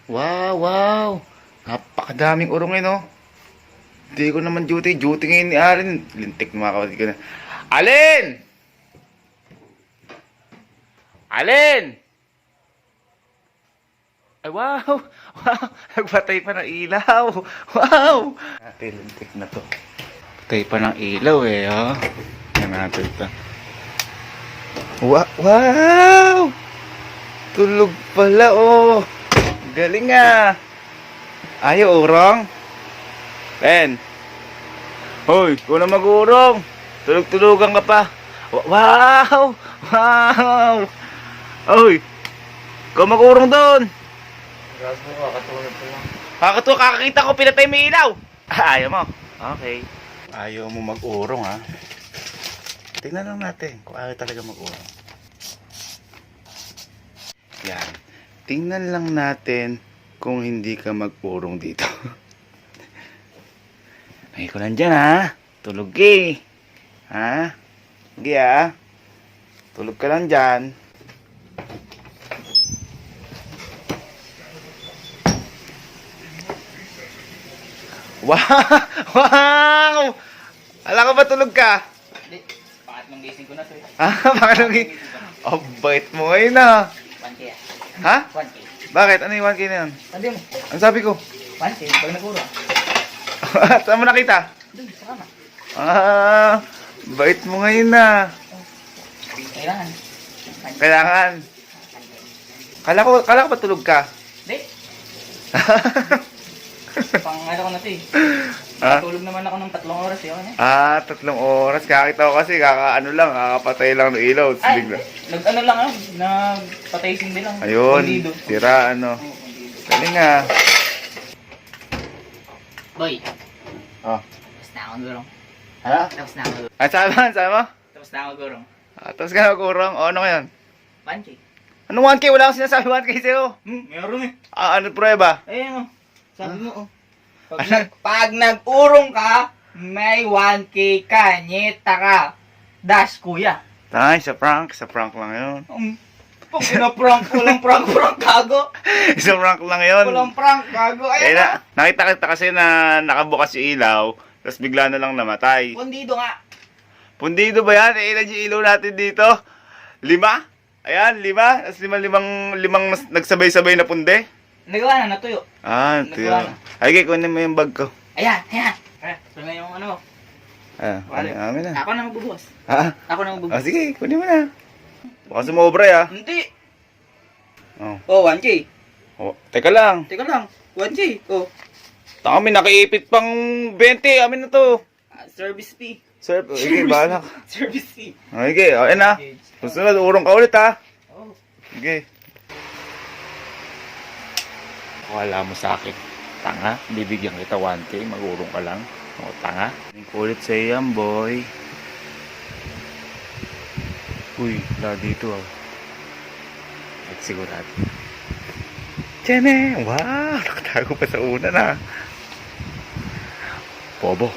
Wow, wow. Napakadaming urong no. Hindi ko naman duty. Duty ngayon ni Alin. Lintik na mga kapatid ko na. Alin! Alin! Ay, wow! Wow! Nagpatay pa ng ilaw! Wow! Ate, lintik na to. Patay pa ng ilaw eh, ha? Yan natin ito. Wow! Tulog pala, oh! Galing ah! Ayaw, urong? Ben! Hoy, kung na mag-urong! Tulog-tulugan ka pa! Wow! Wow! Hoy! Kung mag-urong doon! Gago, kakatulog ko lang. Kakakita ko, pinatay mo ilaw! Ayaw mo? Okay. Ayaw mo mag-urong, ha? Tingnan lang natin kung ayaw talaga mag-urong. Yan. Tingnan lang natin kung hindi ka mag-urong dito. Ay ko lang dyan, ha? Tulog eh. Ha? Hindi, ha? Tulog ka lang dyan. Wow! Wow! Alam ko ba tulog ka? Hindi, pangatlong gising ko na to eh. Bakit nung oh, bait mo ngayon ah. 1K ah. Ha? 1K. Bakit? Ano yung 1K na yun? Sabi mo, Ang sabi ko? 1K, pag naguro. Saan mo nakita? Doon, sa kama. Bait mo ngayon na. Kailangan. Kailangan. Kala ko ba tulog ka? Hindi. Pang ano ko na to eh. Ha? Tulog naman ako ng 3 oras eh. Ano? 3 oras. Kakita ko kasi kakaano lang, kakapatay lang ng ilaw. Ay, Bigla. nag-ano lang ah. Nagpatay sindi lang. Ayun, Bandido. sira ano. Oo, bandido. Galing ah. Boy, Oh. tapos na ako gurong. Ano? Tapos na ako gurong. Saan mo? Tapos na ako gurong. Tapos ka na magurong. O, ano ngayon? 1K. Anong 1K? Wala akong sinasabi 1K sa'yo. Meron eh. Ano prueba? Ayun oh. Sabi mo oh. Pag nag-urong ka, may 1K ka, nyeta ka. Dash kuya. Ay, sa prank lang yun. Pag pinaprank, walang prank gago. Sa prank lang yun. Walang prank gago. Eh, Ayun na. nakita kita kasi na nakabukas yung ilaw, tapos bigla na lang namatay. Pundido nga. Pundido ba yan? Eh, ilan yung ilaw natin dito? 5? Ayan, 5. Tapos limang nagsabay-sabay na pundi. Nagawa na, natuyo. Tiyo. Ay, kunin mo yung bag ko. Ayan. Ito na yung ano. Amin na. Ako na magbubukas. Ha? Ako na magbubukas. Sige, kunin mo na. Baka sumobra ya. Hindi. Oh. Oh, 1K. Oh, teka lang. Teka lang. 1K. Oh. Kami nakiipit pang 20. Amin na to. Service fee. Sir, sige, bahala ka. Service fee. Okay, okay na. Susunod, urong ka ulit ha. Oh. Sige. Wala mo sa akin. Tanga, bibigyan kita 1K, mag-urong ka lang. O, tanga. Ang kulit sa iyan, boy. Uy, wala dito ah. At sigurado. Tiyan eh! Wow! Nakatago pa sa una na. Bobo.